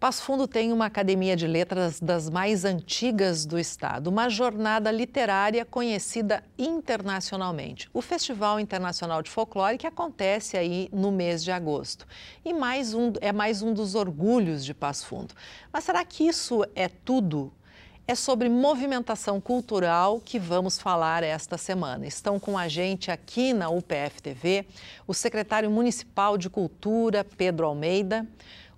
Passo Fundo tem uma academia de letras das mais antigas do estado, uma jornada literária conhecida internacionalmente. O Festival Internacional de Folclore, que acontece aí no mês de agosto. E é mais um dos orgulhos de Passo Fundo. Mas será que isso é tudo? É sobre movimentação cultural que vamos falar esta semana. Estão com a gente aqui na UPF-TV o secretário municipal de Cultura, Pedro Almeida,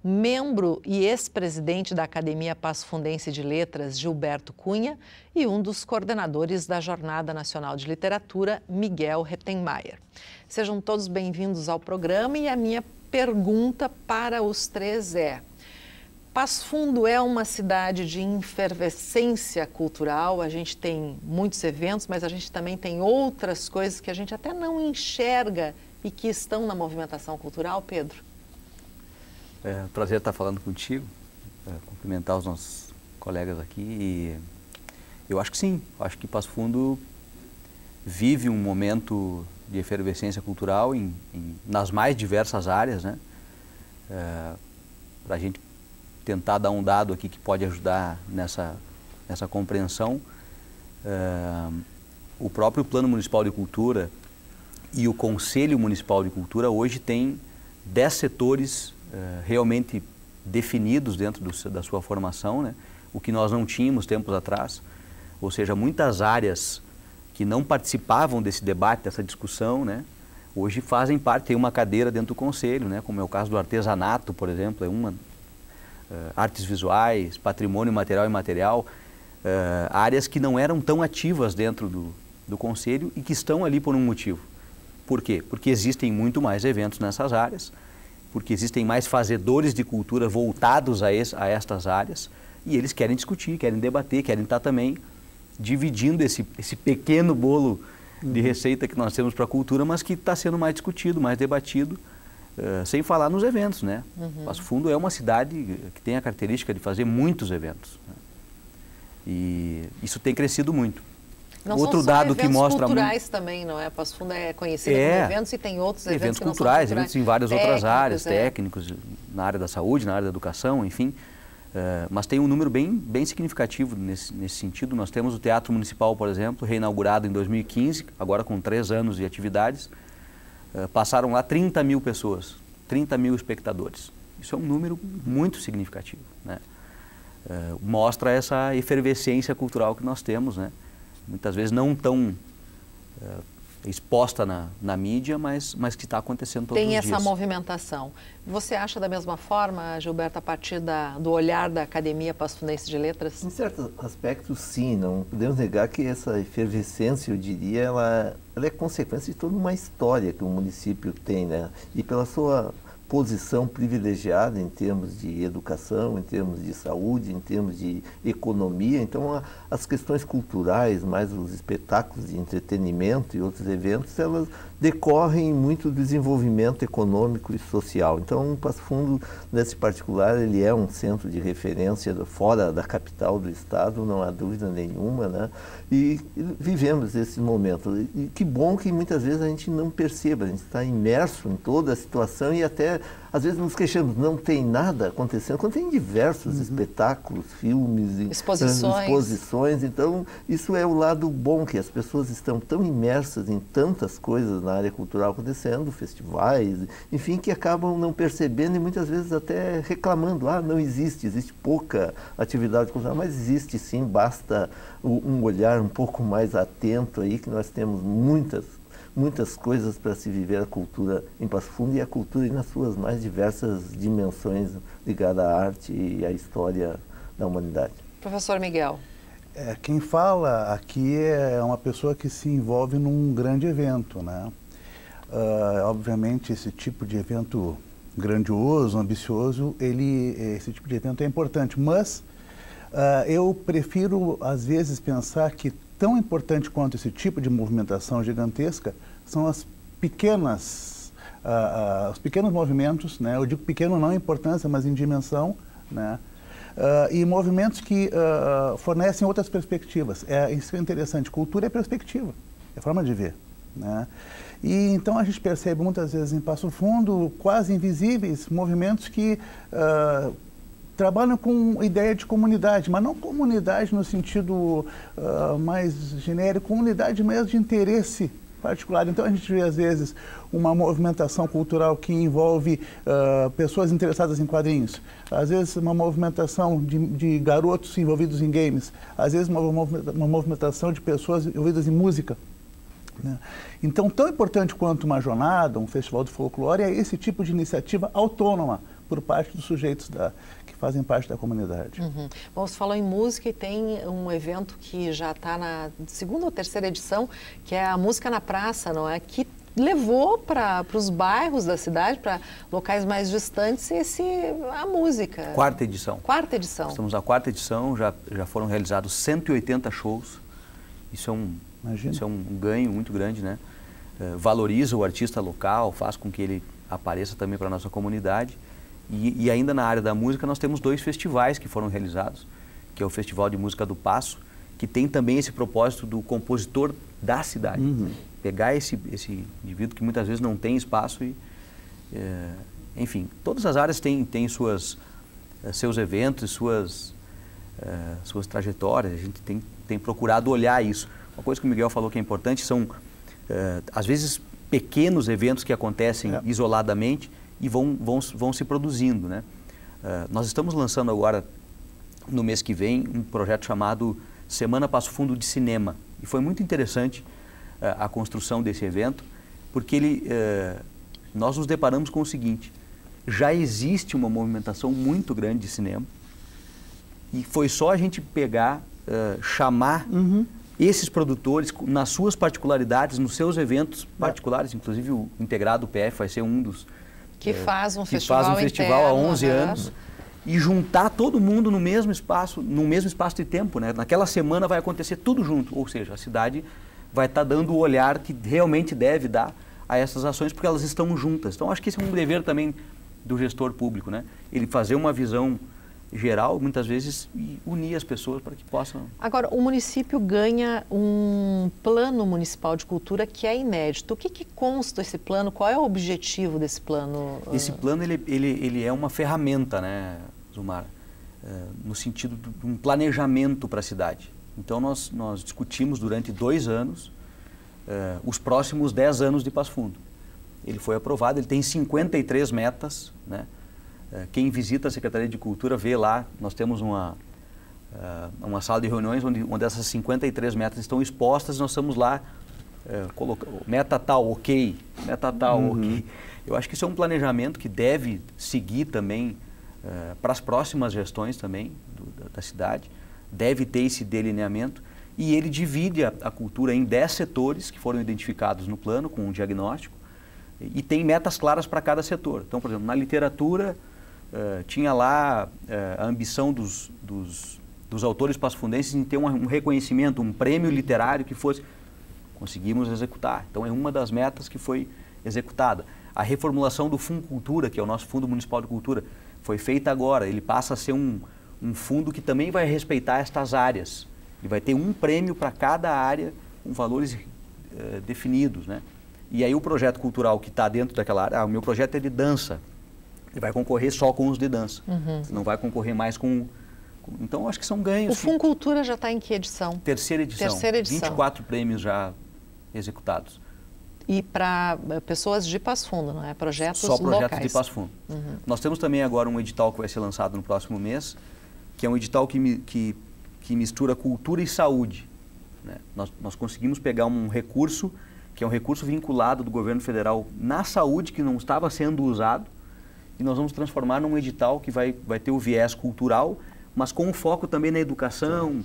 membro e ex-presidente da Academia Passo Fundense de Letras, Gilberto Cunha, e um dos coordenadores da Jornada Nacional de Literatura, Miguel Rettenmaier. Sejam todos bem-vindos ao programa e a minha pergunta para os três é: Passo Fundo é uma cidade de efervescência cultural, a gente tem muitos eventos, mas a gente também tem outras coisas que a gente até não enxerga e que estão na movimentação cultural, Pedro? É um prazer estar falando contigo, cumprimentar os nossos colegas aqui. E eu acho que sim, acho que Passo Fundo vive um momento de efervescência cultural nas mais diversas áreas, né? Para a gente tentar dar um dado aqui que pode ajudar nessa compreensão, o próprio Plano Municipal de Cultura e o Conselho Municipal de Cultura hoje tem 10 setores realmente definidos dentro da sua formação, né? O que nós não tínhamos tempos atrás, ou seja, muitas áreas que não participavam desse debate, dessa discussão, né? Hoje fazem parte, tem uma cadeira dentro do Conselho, né? Como é o caso do artesanato, por exemplo, artes visuais, patrimônio material e imaterial, áreas que não eram tão ativas dentro do Conselho e que estão ali por um motivo. Por quê? Porque existem muito mais eventos nessas áreas, porque existem mais fazedores de cultura voltados a estas áreas e eles querem discutir, querem debater, querem estar também dividindo esse pequeno bolo de receita que nós temos para a cultura, mas que está sendo mais discutido, mais debatido, sem falar nos eventos, né? Passo Fundo é uma cidade que tem a característica de fazer muitos eventos, né? E isso tem crescido muito. Não outro são só dado que mostra culturais também, não é? Passo Fundo é conhecido como eventos e tem outros eventos que não são culturais, eventos em várias outras áreas, técnicos, na área da saúde, na área da educação, enfim. Mas tem um número bem significativo nesse sentido. Nós temos o Teatro Municipal, por exemplo, reinaugurado em 2015, agora com 3 anos de atividades. Passaram lá 30 mil pessoas, 30 mil espectadores. Isso é um número muito significativo, né? Mostra essa efervescência cultural que nós temos, né? Muitas vezes não tão exposta na mídia, mas que está acontecendo todos os dias. Tem essa movimentação. Você acha da mesma forma, Gilberto, a partir do olhar da Academia Passo Fundense de Letras? Em certos aspectos, sim. Não podemos negar que essa efervescência, eu diria, ela é consequência de toda uma história que o município tem, né? E pela sua posição privilegiada em termos de educação, em termos de saúde, em termos de economia. Então, as questões culturais, mais os espetáculos de entretenimento e outros eventos, elas decorrem muito do desenvolvimento econômico e social. Então, o Passo Fundo, nesse particular, ele é um centro de referência fora da capital do estado, não há dúvida nenhuma, né? E vivemos esse momento. E que bom que muitas vezes a gente não perceba, a gente está imerso em toda a situação e até, às vezes, nos queixamos, não tem nada acontecendo, quando tem diversos espetáculos, filmes, exposições. Então, isso é o lado bom, que as pessoas estão tão imersas em tantas coisas na área cultural acontecendo, festivais, enfim, que acabam não percebendo e muitas vezes até reclamando, não existe pouca atividade cultural, mas existe sim, basta um olhar um pouco mais atento aí, que nós temos muitas coisas para se viver a cultura em Passo Fundo e a cultura nas suas mais diversas dimensões ligadas à arte e à história da humanidade. Professor Miguel. Quem fala aqui é uma pessoa que se envolve num grande evento, né? Obviamente, esse tipo de evento grandioso, ambicioso, esse tipo de evento é importante, mas eu prefiro, às vezes, pensar que tão importante quanto esse tipo de movimentação gigantesca são os pequenos movimentos, né? Eu digo pequeno não em importância, mas em dimensão, né? E movimentos que fornecem outras perspectivas. Isso é interessante. Cultura é perspectiva, é forma de ver, né? E então a gente percebe muitas vezes em Passo Fundo, quase invisíveis, movimentos que trabalham com ideia de comunidade, mas não comunidade no sentido mais genérico, comunidade mesmo de interesse particular. Então a gente vê às vezes uma movimentação cultural que envolve pessoas interessadas em quadrinhos, às vezes uma movimentação de garotos envolvidos em games, às vezes uma movimentação de pessoas envolvidas em música. Então, tão importante quanto uma jornada, um festival de folclore, é esse tipo de iniciativa autônoma por parte dos sujeitos que fazem parte da comunidade. Bom, você falou em música e tem um evento que já está na segunda ou terceira edição, que é a Música na Praça, não é? Que levou para os bairros da cidade, para locais mais distantes, a música. Quarta edição. Quarta edição. Estamos na quarta edição, já foram realizados 180 shows. Isso é um ganho muito grande, né? Valoriza o artista local, faz com que ele apareça também para a nossa comunidade. E ainda na área da música nós temos 2 festivais que foram realizados, que é o Festival de Música do Paço, que tem também esse propósito do compositor da cidade. Pegar esse indivíduo que muitas vezes não tem espaço e, enfim, todas as áreas têm seus eventos, suas trajetórias. A gente tem procurado olhar isso. Uma coisa que o Miguel falou que é importante são, às vezes, pequenos eventos que acontecem isoladamente e vão se produzindo, né? Nós estamos lançando agora, no mês que vem, um projeto chamado Semana Passo Fundo de Cinema. E foi muito interessante a construção desse evento, porque nós nos deparamos com o seguinte: já existe uma movimentação muito grande de cinema e foi só a gente pegar, chamar esses produtores nas suas particularidades, nos seus eventos particulares, inclusive o Integrado PF vai ser um dos... Que faz um festival há 11 anos, e juntar todo mundo no mesmo espaço de tempo, né? Naquela semana vai acontecer tudo junto, ou seja, a cidade vai estar dando o olhar que realmente deve dar a essas ações, porque elas estão juntas. Então, acho que esse é um dever também do gestor público, né? Ele fazer uma visão geral, muitas vezes, e unir as pessoas para que possam... Agora, o município ganha um plano municipal de cultura que é inédito. O que consta esse plano? Qual é o objetivo desse plano? Esse plano, ele é uma ferramenta, né, Zumar, no sentido de um planejamento para a cidade. Então, nós discutimos durante 2 anos os próximos 10 anos de Passo Fundo. Ele foi aprovado, ele tem 53 metas, né? Quem visita a Secretaria de Cultura vê lá, nós temos uma sala de reuniões onde essas 53 metas estão expostas, nós estamos lá, meta tal, ok, meta tal, ok. Eu acho que isso é um planejamento que deve seguir também para as próximas gestões também da cidade, deve ter esse delineamento, e ele divide a cultura em 10 setores que foram identificados no plano com um diagnóstico, e tem metas claras para cada setor. Então, por exemplo, na literatura, tinha lá a ambição dos autores passafundenses em ter um reconhecimento, um prêmio literário que fosse... Conseguimos executar. Então, é uma das metas que foi executada. A reformulação do Fundo Cultura, que é o nosso Fundo Municipal de Cultura, foi feita agora. Ele passa a ser um fundo que também vai respeitar estas áreas. Ele vai ter um prêmio para cada área com valores definidos, né? E aí o projeto cultural que está dentro daquela área, o meu projeto é de dança. Ele vai concorrer só com os de dança, não vai concorrer mais com... Então, acho que são ganhos. O Fundo Cultura já está em que edição? Terceira edição. 24 prêmios já executados. E para pessoas de Passo Fundo, não é? Projetos locais. Só projetos de Passo Fundo. Nós temos também agora um edital que vai ser lançado no próximo mês, que é um edital que mistura cultura e saúde, né? Nós conseguimos pegar um recurso, que é um recurso vinculado do governo federal na saúde, que não estava sendo usado, e nós vamos transformar num edital que vai ter o viés cultural, mas com um foco também na educação,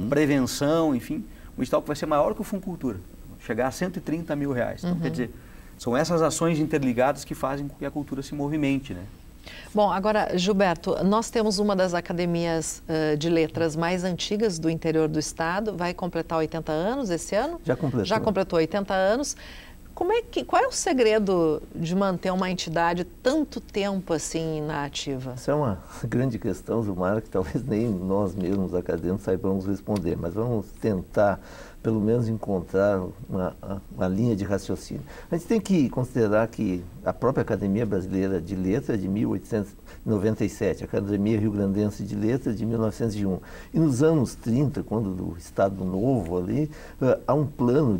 prevenção, enfim. Um edital que vai ser maior que o Fundo Cultura, chegar a R$130 mil. Então, quer dizer, são essas ações interligadas que fazem com que a cultura se movimente, né? Bom, agora, Gilberto, nós temos uma das academias de letras mais antigas do interior do estado, vai completar 80 anos esse ano? Já completou. Já completou 80 anos. Qual é o segredo de manter uma entidade tanto tempo assim na ativa? Essa é uma grande questão, Zilmara, que talvez nem nós mesmos acadêmicos saibamos responder, mas vamos tentar pelo menos encontrar uma linha de raciocínio. A gente tem que considerar que a própria Academia Brasileira de Letras é de 1897, a Academia Rio-Grandense de Letras de 1901. E nos anos 30, quando do Estado Novo ali, há um plano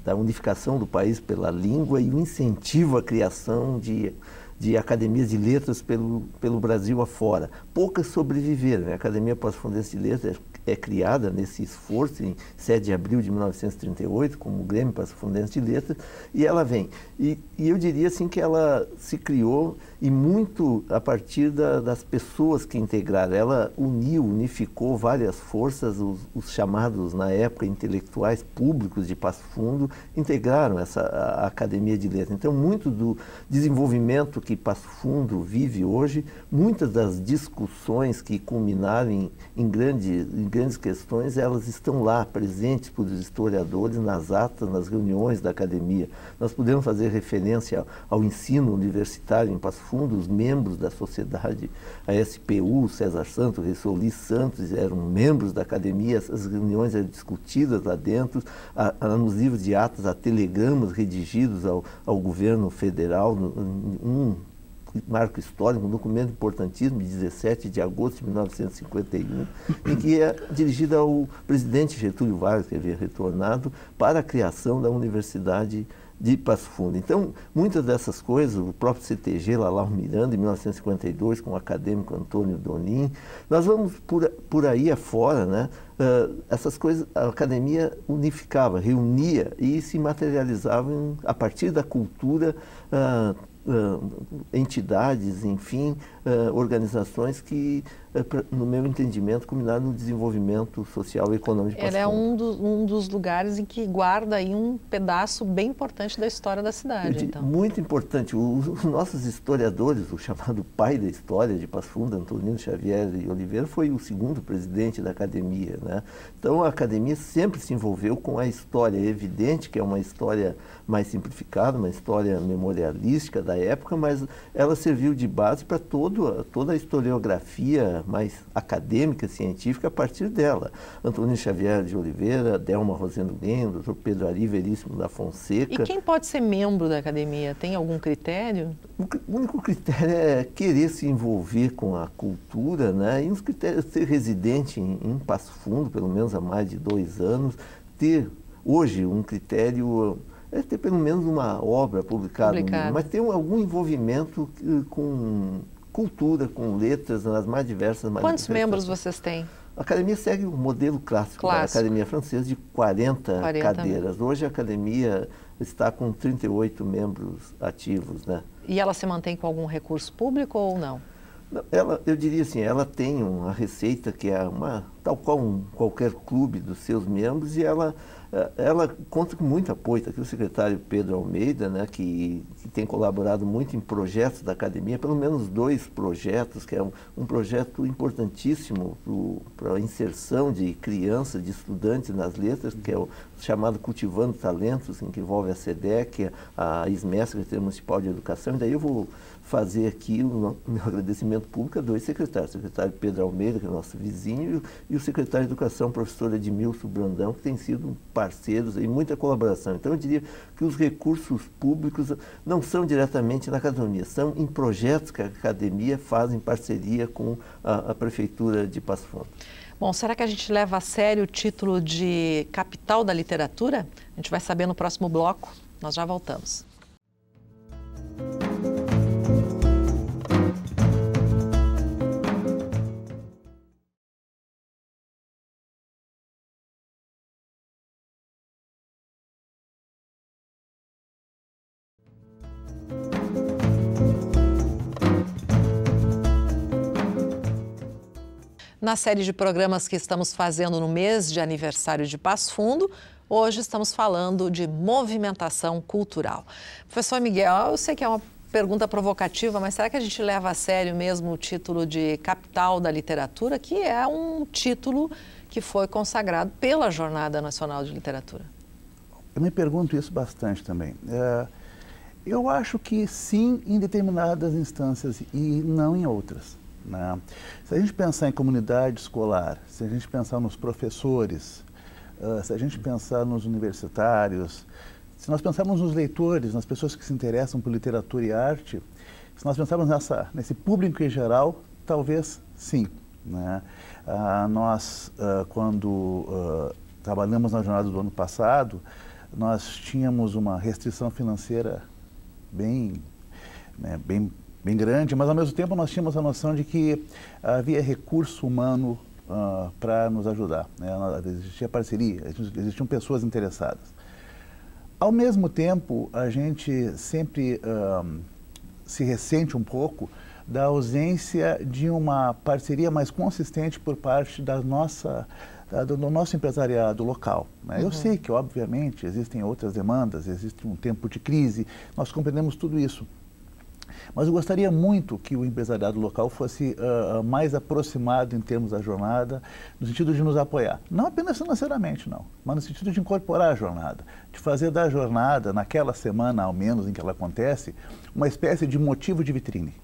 da unificação do país pela língua e o incentivo à criação de academias de letras pelo Brasil afora. Poucas sobreviveram. A Academia Passo-Fundense de Letras é criada nesse esforço em 7 de abril de 1938, como o Grêmio Passo-Fundense de Letras, e ela vem. E eu diria assim que ela se criou e muito a partir das pessoas que integraram. Ela unificou várias forças, os chamados, na época, intelectuais públicos de Passo Fundo, integraram a Academia de Letras. Então, muito do desenvolvimento que Passo Fundo vive hoje, muitas das discussões que culminaram em grandes questões, elas estão lá, presentes por historiadores, nas atas, nas reuniões da academia. Nós podemos fazer referência ao ensino universitário em Passo Fundo, os membros da sociedade, a SPU, César Santos, Ressoli Santos, eram membros da academia, as reuniões eram discutidas lá dentro, nos livros de atas, há telegramas redigidos ao governo federal, marco histórico, um documento importantíssimo de 17 de agosto de 1951, em que é dirigida ao presidente Getúlio Vargas, que havia retornado, para a criação da Universidade de Passo Fundo. Então, muitas dessas coisas, o próprio CTG, Lalau Miranda, em 1952, com o acadêmico Antônio Donin, nós vamos por aí afora, né? Essas coisas, a academia unificava, reunia e se materializava a partir da cultura, entidades, enfim, organizações que, no meu entendimento, culminaram no desenvolvimento social e econômico de Passo Fundo. Ela é um dos lugares em que guarda aí um pedaço bem importante da história da cidade. Então. Muito importante. Os nossos historiadores, o chamado pai da história de Passo Fundo, Antonino Xavier de Oliveira, foi o segundo presidente da academia, né? Então, a academia sempre se envolveu com a história. É evidente que é uma história mais simplificada, uma história memorialística da época, mas ela serviu de base para toda a historiografia mais acadêmica, científica, a partir dela. Antônio Xavier de Oliveira, Delma Rosendo Guendo, Dr. Pedro Ari Veríssimo da Fonseca. E quem pode ser membro da academia? Tem algum critério? O único critério é querer se envolver com a cultura, né? E os critérios, ser residente em Passo Fundo, pelo menos há mais de 2 anos, ter hoje um critério é ter pelo menos uma obra publicada. Mas ter algum envolvimento com cultura, com letras, nas mais diversas manifestações. Quantos membros vocês têm? A academia segue o modelo clássico da academia francesa de 40 cadeiras. Hoje a academia está com 38 membros ativos, né? E ela se mantém com algum recurso público ou não? Eu diria assim, ela tem uma receita que é tal qual qualquer clube dos seus membros, e ela conta com muito apoio. Aqui o secretário Pedro Almeida, né, que tem colaborado muito em projetos da academia, pelo menos 2 projetos, que é um projeto importantíssimo para a inserção de crianças, de estudantes nas letras, que é o chamado Cultivando Talentos, em que envolve a SEDEC, a ISMES, Secretaria Municipal de Educação. E daí eu vou fazer aqui o meu agradecimento público a 2 secretários, o secretário Pedro Almeida, que é nosso vizinho, e o secretário de Educação, professor Edmilson Brandão, que tem sido parceiros em muita colaboração. Então, eu diria que os recursos públicos não são diretamente na academia, são em projetos que a academia faz em parceria com a Prefeitura de Passo Fundo. Bom, será que a gente leva a sério o título de capital da literatura? A gente vai saber no próximo bloco. Nós já voltamos. Na série de programas que estamos fazendo no mês de aniversário de Passo Fundo, hoje estamos falando de movimentação cultural. Professor Miguel, eu sei que é uma pergunta provocativa, mas será que a gente leva a sério mesmo o título de capital da literatura, que é um título que foi consagrado pela Jornada Nacional de Literatura? Eu me pergunto isso bastante também. Eu acho que sim, em determinadas instâncias e não em outras, né? Se a gente pensar em comunidade escolar, se a gente pensar nos professores, se a gente pensar nos universitários, se nós pensarmos nos leitores, nas pessoas que se interessam por literatura e arte, se nós pensarmos nesse público em geral, talvez sim, né? Nós, quando trabalhamos na jornada do ano passado, nós tínhamos uma restrição financeira bem grande, mas ao mesmo tempo nós tínhamos a noção de que havia recurso humano para nos ajudar, né? Existia parceria, existiam pessoas interessadas. Ao mesmo tempo, a gente sempre se ressente um pouco da ausência de uma parceria mais consistente por parte do nosso empresariado local, né? Eu sei que, obviamente, existem outras demandas, existe um tempo de crise, nós compreendemos tudo isso. Mas eu gostaria muito que o empresariado local fosse mais aproximado em termos da jornada, no sentido de nos apoiar. Não apenas financeiramente, não, mas no sentido de incorporar a jornada, de fazer da jornada, naquela semana ao menos em que ela acontece, uma espécie de motivo de vitrine,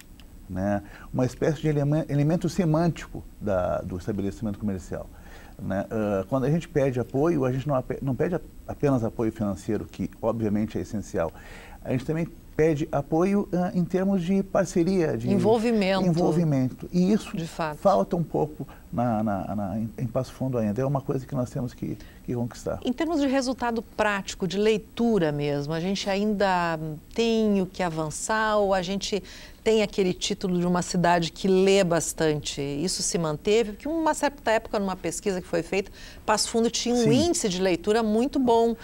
né? Uma espécie de elemento semântico do estabelecimento comercial, né? Quando a gente pede apoio, a gente não pede apenas apoio financeiro, que obviamente é essencial, a gente também pede apoio em termos de parceria, de envolvimento. E isso de fato falta um pouco em Passo Fundo ainda. É uma coisa que nós temos que conquistar. Em termos de resultado prático, de leitura mesmo, a gente ainda tem o que avançar ou a gente tem aquele título de uma cidade que lê bastante? Isso se manteve? Porque uma certa época, numa pesquisa que foi feita, Passo Fundo tinha um índice de leitura muito bom,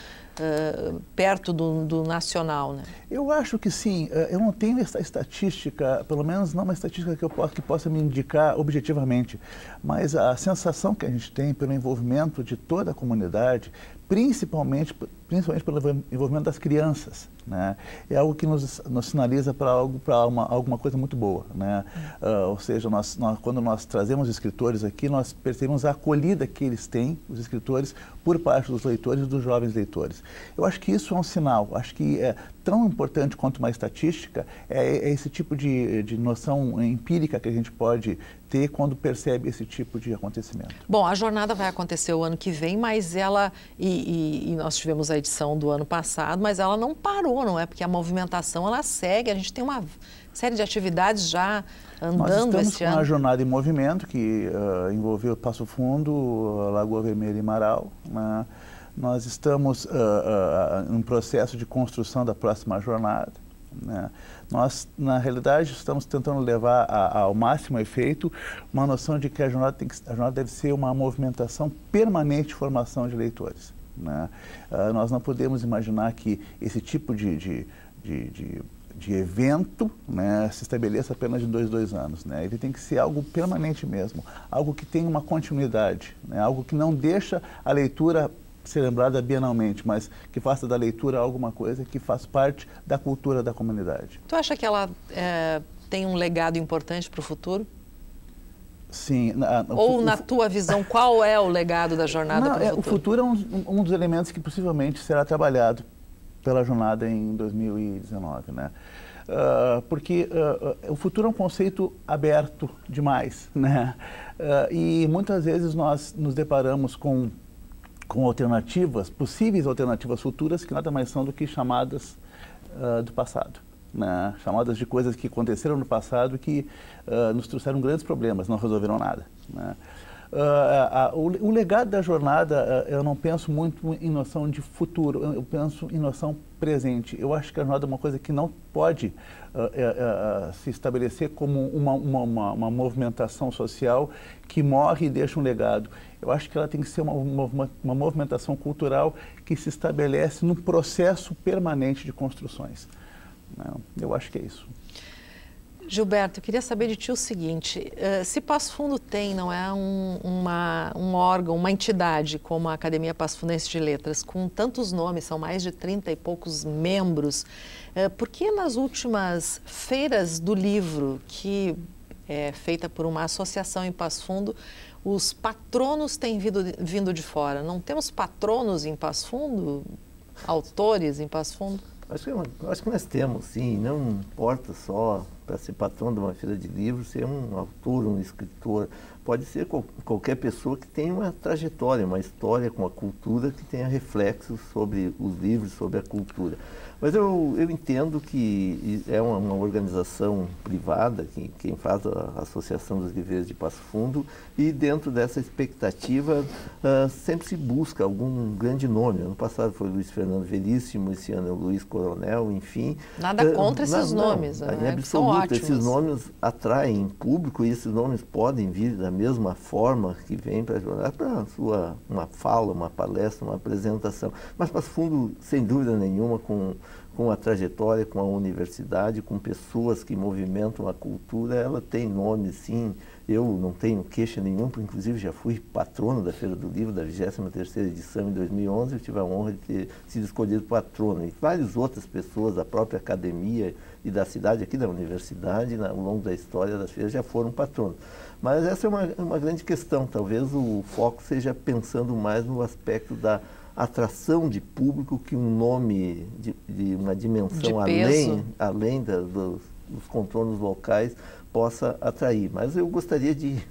perto do nacional, né? Eu acho que sim. Eu não tenho essa estatística, pelo menos não uma estatística que possa me indicar objetivamente, mas a sensação que a gente tem pelo envolvimento de toda a comunidade, principalmente pelo envolvimento das crianças, né? É algo que nos sinaliza para alguma coisa muito boa, né? Ou seja, quando nós trazemos escritores aqui, nós percebemos a acolhida que eles têm, os escritores, por parte dos leitores e dos jovens leitores. Eu acho que isso é um sinal. Acho que é tão importante quanto uma estatística é esse tipo de noção empírica que a gente pode ter quando percebe esse tipo de acontecimento. Bom, a jornada vai acontecer o ano que vem, mas ela, e nós tivemos a edição do ano passado, mas ela não parou, não é? Porque a movimentação, ela segue, a gente tem uma série de atividades já andando esse ano. Nós estamos com a jornada em movimento, que envolveu Passo Fundo, Lagoa Vermelha e Marau, né? Nós estamos em processo de construção da próxima jornada, né? Nós, na realidade, estamos tentando levar ao máximo efeito uma noção de que a jornada deve ser uma movimentação permanente de formação de leitores, né? Nós não podemos imaginar que esse tipo de evento, né, se estabeleça apenas de 2 anos, né? Ele tem que ser algo permanente mesmo, algo que tenha uma continuidade, né? Algo que não deixa a leitura ser lembrada bienalmente, mas que faça da leitura alguma coisa que faz parte da cultura da comunidade. Tu acha que ela tem um legado importante para o futuro? Sim. Ou, na tua visão, qual é o legado da jornada para o futuro? O futuro é um dos elementos que possivelmente será trabalhado pela jornada em 2019, né? Porque o futuro é um conceito aberto demais, né? E muitas vezes nós nos deparamos com possíveis alternativas futuras que nada mais são do que chamadas do passado, né? Chamadas de coisas que aconteceram no passado que nos trouxeram grandes problemas, não resolveram nada, né? O legado da jornada, eu não penso muito em noção de futuro, eu penso em noção presente. Eu acho que a jornada é uma coisa que não pode se estabelecer como uma movimentação social que morre e deixa um legado. Eu acho que ela tem que ser uma movimentação cultural que se estabelece num processo permanente de construções. Eu acho que é isso. Gilberto, eu queria saber de ti o seguinte, se Passo Fundo tem, não é, um órgão, uma entidade como a Academia Passo Fundense de Letras, com tantos nomes, são mais de 30 e poucos membros, por que nas últimas feiras do livro, que é feita por uma associação em Passo Fundo, os patronos têm vindo de fora? Não temos patronos em Passo Fundo? autores em Passo Fundo? Acho que nós temos, sim. Não importa só para ser patrão de uma feira de livros ser um autor, um escritor. Pode ser qualquer pessoa que tenha uma trajetória, uma história com a cultura, que tenha reflexos sobre os livros, sobre a cultura. Mas eu entendo que é uma organização privada, quem faz a Associação dos Livreiros de Passo Fundo, e dentro dessa expectativa sempre se busca algum grande nome. Ano passado foi Luiz Fernando Veríssimo, esse ano é o Luiz Coronel, enfim. Nada contra esses nomes, não, né? Em absoluto, são ótimos. Esses nomes atraem público e esses nomes podem vir da mesma forma que vem para a jornada, para uma fala, uma palestra, uma apresentação. Mas Passo Fundo, sem dúvida nenhuma, com a trajetória, com a universidade, com pessoas que movimentam a cultura, ela tem nome, sim. Eu não tenho queixa nenhuma, porque inclusive já fui patrono da Feira do Livro, da 23ª edição em 2011, eu tive a honra de ter sido escolhido patrono. E várias outras pessoas da própria academia e da cidade, aqui da universidade, ao longo da história das feiras, já foram patronos. Mas essa é uma grande questão. Talvez o foco seja pensando mais no aspecto da atração de público que um nome de uma dimensão além dos contornos locais possa atrair. Mas eu gostaria de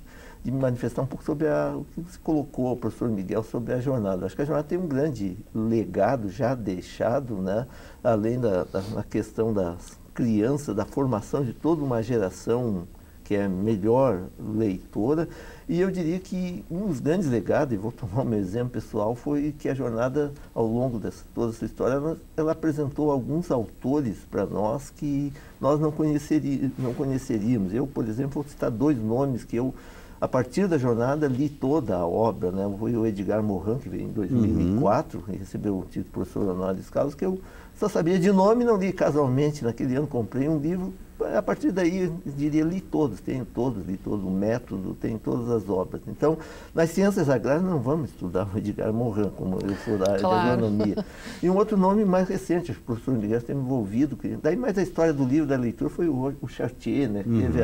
me manifestar um pouco sobre o que você colocou, professor Miguel, sobre a jornada. Acho que a jornada tem um grande legado já deixado, né? Além da questão das crianças, da formação de toda uma geração que é melhor leitora. E eu diria que um dos grandes legados, e vou tomar o meu exemplo pessoal, foi que a jornada, ao longo de toda essa história, ela apresentou alguns autores para nós que nós não conheceríamos. Eu, por exemplo, vou citar 2 nomes que eu, a partir da jornada, li toda a obra, né? Foi o Edgar Morin, que veio em 2004, e recebeu o título de professor honoris causa, que eu só sabia de nome, não li casualmente. Naquele ano comprei um livro. A partir daí, eu diria, li todos, o método, tenho todas as obras. Então, nas ciências agrárias não vamos estudar o Edgar Morin, como eu sou da área de agronomia. E um outro nome mais recente, o professor Miguel tem me envolvido, daí mais a história do livro da leitura foi o Chartier, né? Que teve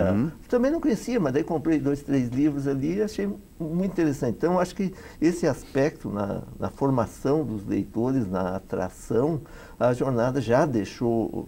também não conhecia, mas daí comprei 2, 3 livros ali e achei muito interessante. Então, acho que esse aspecto na formação dos leitores, na atração, a jornada já deixou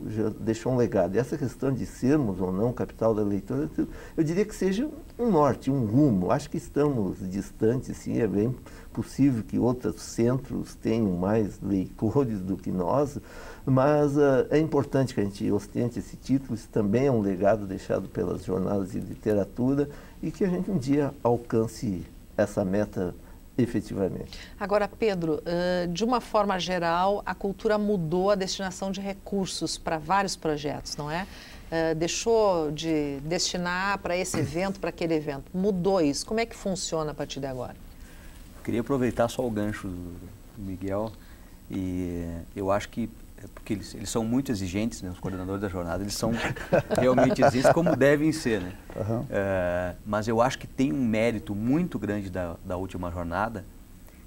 um legado. E essa questão de sermos ou não capital da leitura, eu diria que seja um norte, um rumo. Acho que estamos distantes, sim, é bem possível que outros centros tenham mais leitores do que nós, mas é importante que a gente ostente esse título. Isso também é um legado deixado pelas jornadas de literatura e que a gente um dia alcance essa meta efetivamente. Agora, Pedro, de uma forma geral, a cultura mudou a destinação de recursos para vários projetos, não é? Deixou de destinar para esse evento, para aquele evento. Mudou isso. Como é que funciona a partir de agora? Eu queria aproveitar só o gancho do Miguel e eu acho que porque eles são muito exigentes, né, os coordenadores da jornada, eles são realmente exigentes como devem ser, né? Mas eu acho que tem um mérito muito grande da última jornada,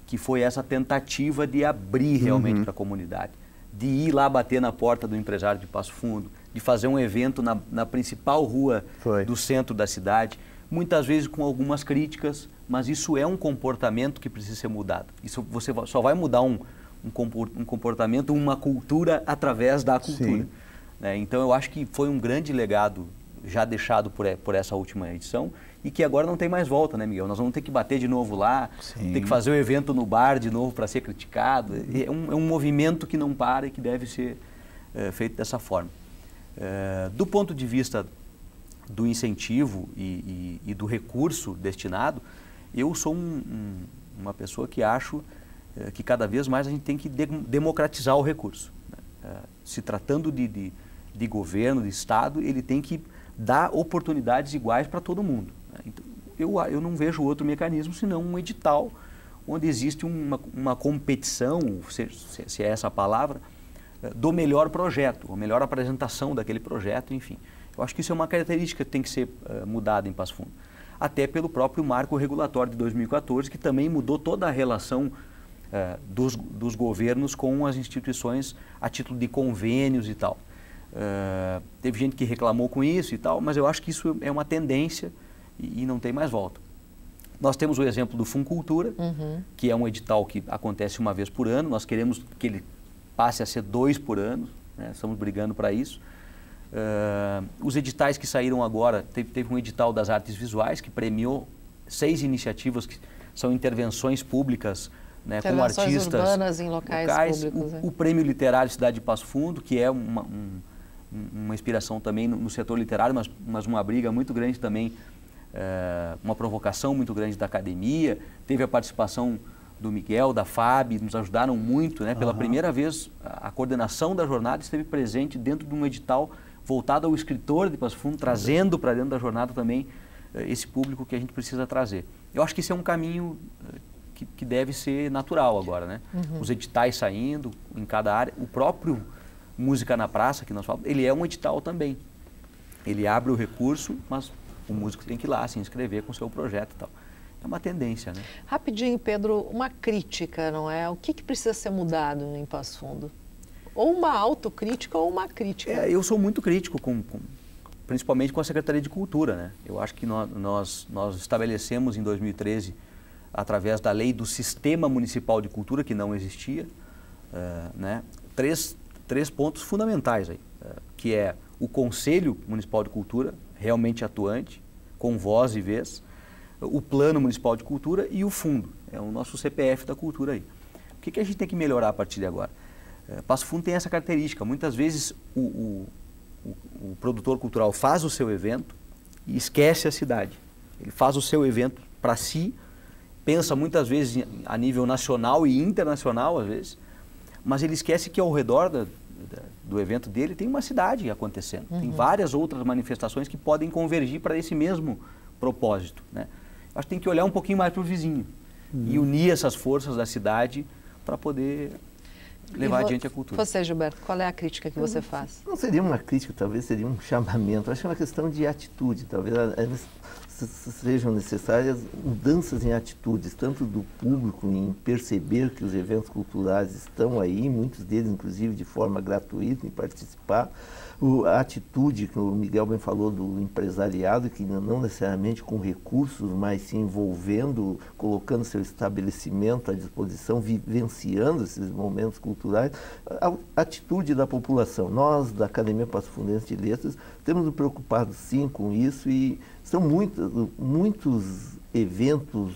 que foi essa tentativa de abrir realmente para a comunidade, de ir lá bater na porta do empresário de Passo Fundo, de fazer um evento na principal rua do centro da cidade, muitas vezes com algumas críticas, mas isso é um comportamento que precisa ser mudado. Isso você só vai mudar um comportamento, uma cultura através da cultura. Né? Então eu acho que foi um grande legado já deixado por essa última edição e que agora não tem mais volta, né, Miguel? Nós vamos ter que bater de novo lá, ter que fazer o evento no bar de novo para ser criticado. É um movimento que não para e que deve ser feito dessa forma. Do ponto de vista do incentivo e do recurso destinado, eu sou uma pessoa que acho que cada vez mais a gente tem que democratizar o recurso. Se tratando de governo, de Estado, ele tem que dar oportunidades iguais para todo mundo. Então, eu não vejo outro mecanismo senão um edital onde existe uma competição, se é essa a palavra, do melhor projeto, a melhor apresentação daquele projeto, enfim. Eu acho que isso é uma característica que tem que ser mudada em Passo Fundo. Até pelo próprio marco regulatório de 2014, que também mudou toda a relação dos governos com as instituições a título de convênios e tal. Teve gente que reclamou com isso e tal, mas eu acho que isso é uma tendência e não tem mais volta. Nós temos o exemplo do Funcultura, que é um edital que acontece uma vez por ano. Nós queremos que ele passe a ser 2 por ano, né? Estamos brigando para isso. Os editais que saíram agora, teve um edital das artes visuais que premiou 6 iniciativas que são intervenções públicas, né, com artistas urbanas em locais públicos. O Prêmio Literário Cidade de Passo Fundo, que é uma inspiração também no setor literário, mas uma briga muito grande também, uma provocação muito grande da academia. Teve a participação do Miguel, da FAB, nos ajudaram muito, né? Pela primeira vez, a coordenação da jornada esteve presente dentro de um edital voltado ao escritor de Passo Fundo, trazendo para dentro da jornada também esse público que a gente precisa trazer. Eu acho que esse é um caminho que deve ser natural agora, né? Os editais saindo em cada área, o próprio Música na Praça, que nós falamos, ele é um edital também. Ele abre o recurso, mas o músico tem que ir lá se inscrever com o seu projeto e tal. É uma tendência, né? Rapidinho, Pedro, uma crítica, não é? O que precisa ser mudado em Passo Fundo? Ou uma autocrítica ou uma crítica? Eu sou muito crítico, principalmente com a Secretaria de Cultura, né? Eu acho que nós estabelecemos em 2013, através da lei do Sistema Municipal de Cultura, que não existia, né? Três pontos fundamentais aí, que é o Conselho Municipal de Cultura, realmente atuante, com voz e vez, o Plano Municipal de Cultura e o Fundo, é o nosso CPF da cultura aí. O que a gente tem que melhorar a partir de agora? Passo Fundo tem essa característica, muitas vezes o produtor cultural faz o seu evento e esquece a cidade. Ele faz o seu evento para si, pensa muitas vezes a nível nacional e internacional, às vezes, mas ele esquece que ao redor do evento dele tem uma cidade acontecendo. Tem várias outras manifestações que podem convergir para esse mesmo propósito, né? Acho que tem que olhar um pouquinho mais para o vizinho e unir essas forças da cidade para poder levar adiante a cultura. Você, Gilberto, qual é a crítica que você faz? Não seria uma crítica, talvez seria um chamamento. Acho que é uma questão de atitude. Talvez sejam necessárias mudanças em atitudes, tanto do público em perceber que os eventos culturais estão aí, muitos deles, inclusive, de forma gratuita, em participar. A atitude que o Miguel bem falou do empresariado, que não necessariamente com recursos, mas se envolvendo, colocando seu estabelecimento à disposição, vivenciando esses momentos culturais. A atitude da população. Nós, da Academia Passo Fundense de Letras, temos nos preocupado sim com isso, e são muitos eventos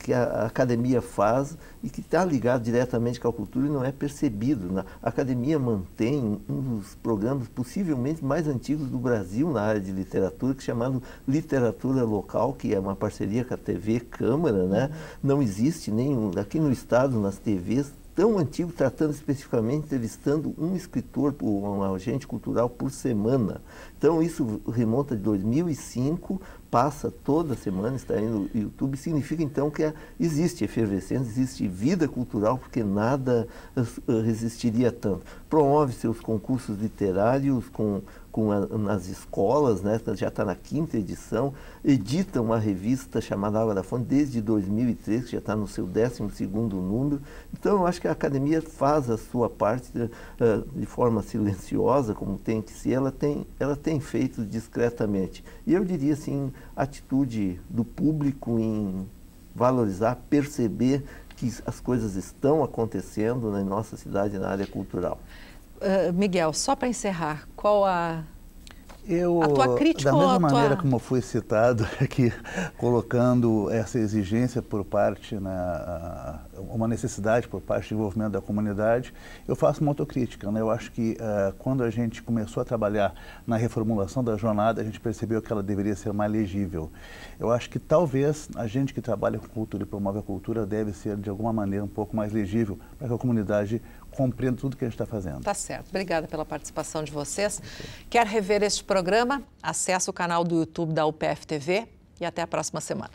que a academia faz e que está ligado diretamente com a cultura e não é percebido. A academia mantém um dos programas possivelmente mais antigos do Brasil na área de literatura, que é chamado Literatura Local, que é uma parceria com a TV Câmara, né? Não existe nenhum, aqui no estado, nas TVs, tão antigo, tratando especificamente, entrevistando um escritor, um agente cultural por semana. Então, isso remonta de 2005, passa toda semana, está aí no YouTube. Significa, então, que existe efervescência, existe vida cultural, porque nada resistiria tanto. Promove seus concursos literários nas escolas, né? Já está na 5ª edição, edita uma revista chamada Água da Fonte desde 2003, que já está no seu 12º número. Então, eu acho que a academia faz a sua parte de forma silenciosa, como tem que ser, ela tem feito discretamente. E eu diria assim, atitude do público em valorizar, perceber que as coisas estão acontecendo na nossa cidade na área cultural. Miguel, só para encerrar, qual a tua crítica? Da mesma maneira como foi citado aqui, colocando essa exigência por parte, uma necessidade por parte do envolvimento da comunidade, eu faço uma autocrítica, né? Eu acho que quando a gente começou a trabalhar na reformulação da jornada, a gente percebeu que ela deveria ser mais legível. Eu acho que talvez a gente que trabalha com cultura e promove a cultura deve ser, de alguma maneira, um pouco mais legível, para que a comunidade compreenda tudo que a gente está fazendo. Tá certo. Obrigada pela participação de vocês. Quer rever este programa? Acesse o canal do YouTube da UPF TV e até a próxima semana.